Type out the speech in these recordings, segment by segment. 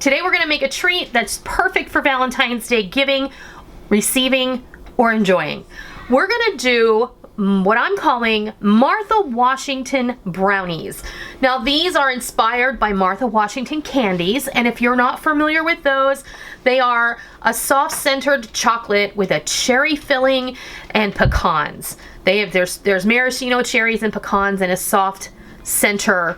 Today we're gonna make a treat that's perfect for Valentine's Day giving, receiving, or enjoying. We're gonna do what I'm calling Martha Washington brownies. Now these are inspired by Martha Washington candies, and if you're not familiar with those, they are a soft centered chocolate with a cherry filling and pecans. There's maraschino cherries and pecans and a soft center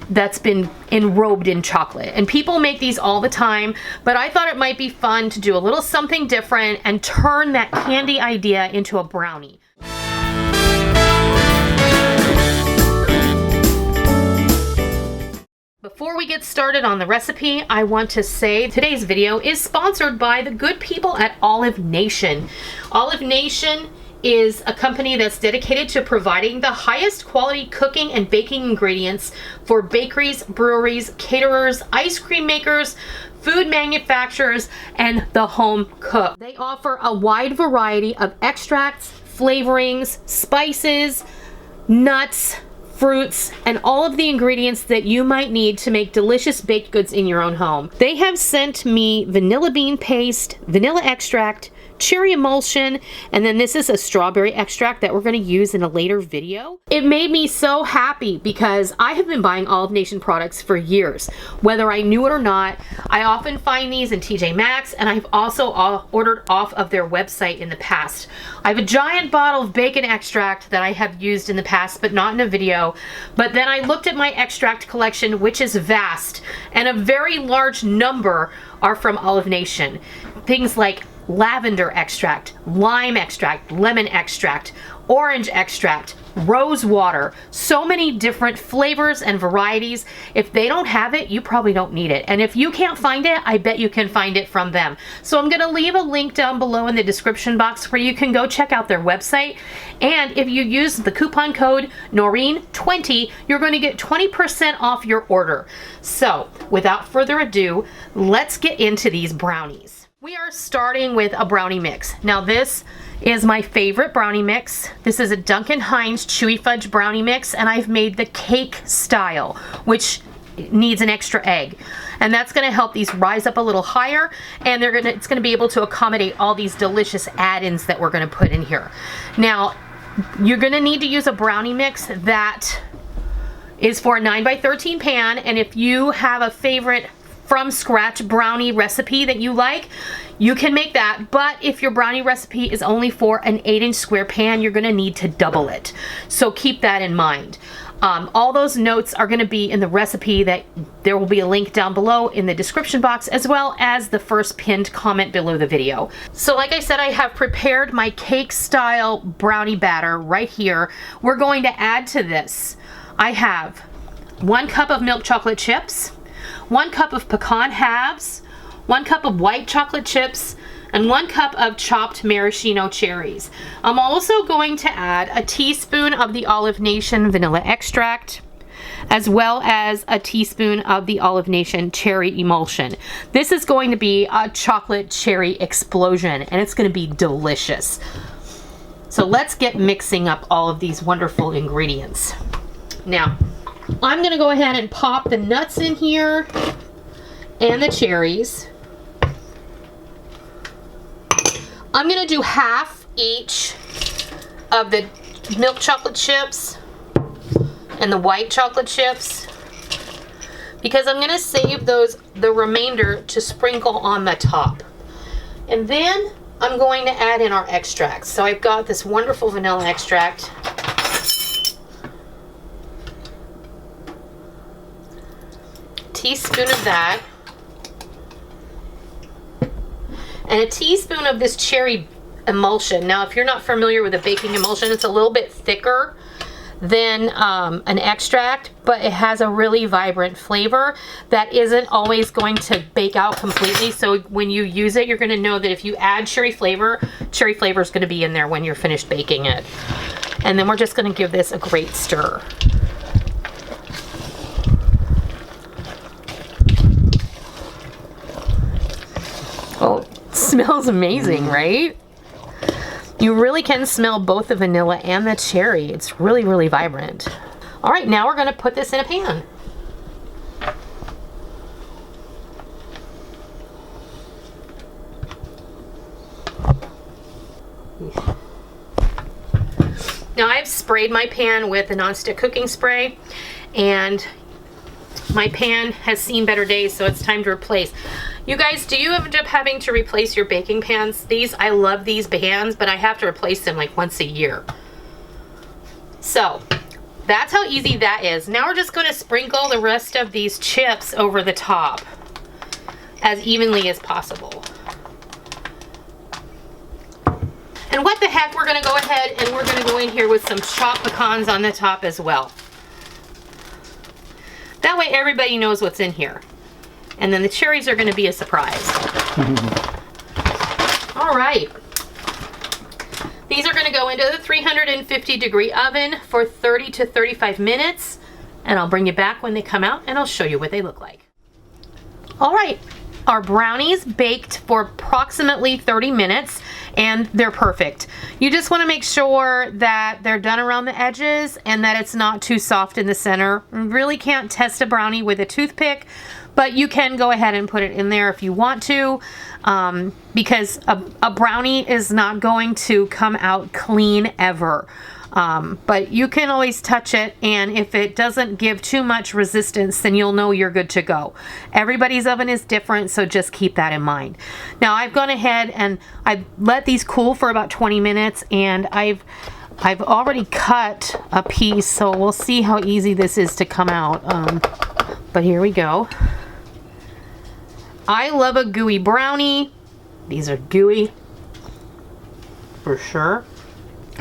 that's been enrobed in chocolate. And people make these all the time, but I thought it might be fun to do a little something different and turn that candy idea into a brownie. Before we get started on the recipe, I want to say today's video is sponsored by the good people at Olivenation. Olivenation is a company that's dedicated to providing the highest quality cooking and baking ingredients for bakeries, breweries, caterers, ice cream makers, food manufacturers, and the home cook. They offer a wide variety of extracts, flavorings, spices, nuts, fruits, and all of the ingredients that you might need to make delicious baked goods in your own home. They have sent me vanilla bean paste, vanilla extract, cherry emulsion, and then this is a strawberry extract that we're going to use in a later video. It made me so happy because I have been buying Olivenation products for years. Whether I knew it or not, I often find these in TJ Maxx, and I've also ordered off of their website in the past. I have a giant bottle of bacon extract that I have used in the past, but not in a video. But then I looked at my extract collection, which is vast, and a very large number are from Olivenation. Things like lavender extract, lime extract, lemon extract, orange extract, rose water, so many different flavors and varieties. If they don't have it, you probably don't need it. And if you can't find it, I bet you can find it from them. So I'm gonna leave a link down below in the description box where you can go check out their website. And if you use the coupon code Noreen20, you're going to get 20% off your order. So without further ado, let's get into these brownies. We are starting with a brownie mix. Now this is my favorite brownie mix. This is a Duncan Hines chewy fudge brownie mix, and I've made the cake style, which needs an extra egg. And that's gonna help these rise up a little higher, and it's gonna be able to accommodate all these delicious add-ins that we're gonna put in here. Now, you're gonna need to use a brownie mix that is for a 9x13 pan, and if you have a favorite from scratch brownie recipe that you like, you can make that. But if your brownie recipe is only for an 8-inch square pan, you're gonna need to double it. So keep that in mind. All those notes are gonna be in the recipe. That there will be a link down below in the description box, as well as the first pinned comment below the video. So like I said, I have prepared my cake style brownie batter right here. We're going to add to this. I have 1 cup of milk chocolate chips, 1 cup of pecan halves, 1 cup of white chocolate chips, and 1 cup of chopped maraschino cherries. I'm also going to add a teaspoon of the Olivenation vanilla extract, as well as a teaspoon of the Olivenation cherry emulsion. This is going to be a chocolate cherry explosion, and it's going to be delicious. So let's get mixing up all of these wonderful ingredients. Now, I'm going to go ahead and pop the nuts in here and the cherries. I'm going to do half each of the milk chocolate chips and the white chocolate chips, because I'm going to save the remainder to sprinkle on the top. And then I'm going to add in our extracts. So I've got this wonderful vanilla extract. Teaspoon of that, and a teaspoon of this cherry emulsion. Now if you're not familiar with a baking emulsion, it's a little bit thicker than an extract, but it has a really vibrant flavor that isn't always going to bake out completely. So when you use it, you're going to know that if you add cherry flavor is going to be in there when you're finished baking it. And then we're just going to give this a great stir. Oh, it smells amazing, right? You really can smell both the vanilla and the cherry. It's really, really vibrant. All right, now we're gonna put this in a pan. Now I've sprayed my pan with a nonstick cooking spray, and my pan has seen better days, so it's time to replace. You guys, do you end up having to replace your baking pans? These, I love these pans, but I have to replace them like once a year. So that's how easy that is. Now we're just going to sprinkle the rest of these chips over the top as evenly as possible. And what the heck, we're going to go ahead and we're going to go in here with some chopped pecans on the top as well. That way everybody knows what's in here. And then the cherries are going to be a surprise. All right. These are going to go into the 350-degree oven for 30 to 35 minutes. And I'll bring you back when they come out and I'll show you what they look like. All right. Our brownies baked for approximately 30 minutes and they're perfect. You just want to make sure that they're done around the edges and that it's not too soft in the center. You really can't test a brownie with a toothpick, but you can go ahead and put it in there if you want to, because a brownie is not going to come out clean ever. But you can always touch it, and if it doesn't give too much resistance, then you'll know you're good to go. Everybody's oven is different, so just keep that in mind. Now I've gone ahead and I've let these cool for about 20 minutes, and I've already cut a piece, so we'll see how easy this is to come out. But here we go. I love a gooey brownie. These are gooey for sure.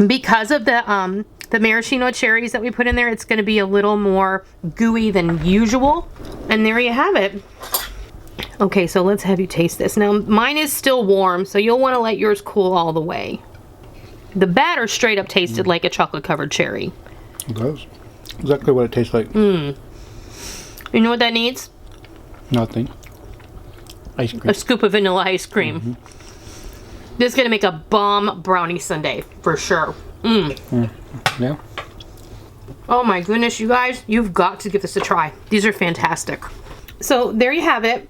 Because of the maraschino cherries that we put in there, it's going to be a little more gooey than usual. And there you have it. Okay, so let's have you taste this. Now, mine is still warm, so you'll want to let yours cool all the way. The batter straight up tasted like a chocolate-covered cherry. It does. Exactly what it tastes like. You know what that needs? Nothing. Ice cream. A scoop of vanilla ice cream. Mm-hmm. This is going to make a bomb brownie sundae, for sure. Yeah. Oh my goodness, you guys, you've got to give this a try. These are fantastic. So there you have it.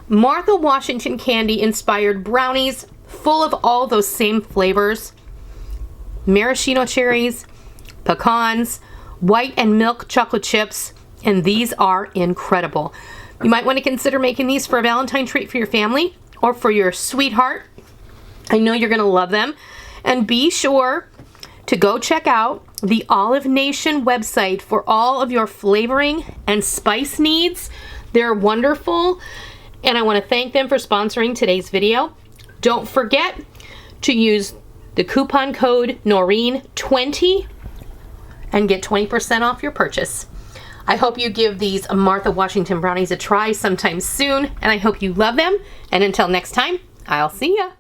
Martha Washington candy inspired brownies, full of all those same flavors. Maraschino cherries, pecans, white and milk chocolate chips, and these are incredible. You might want to consider making these for a Valentine treat for your family or for your sweetheart. I know you're going to love them. And be sure to go check out the Olivenation website for all of your flavoring and spice needs. They're wonderful, and I want to thank them for sponsoring today's video. Don't forget to use the coupon code Noreen20 and get 20% off your purchase. I hope you give these Martha Washington brownies a try sometime soon, and I hope you love them. And until next time, I'll see ya.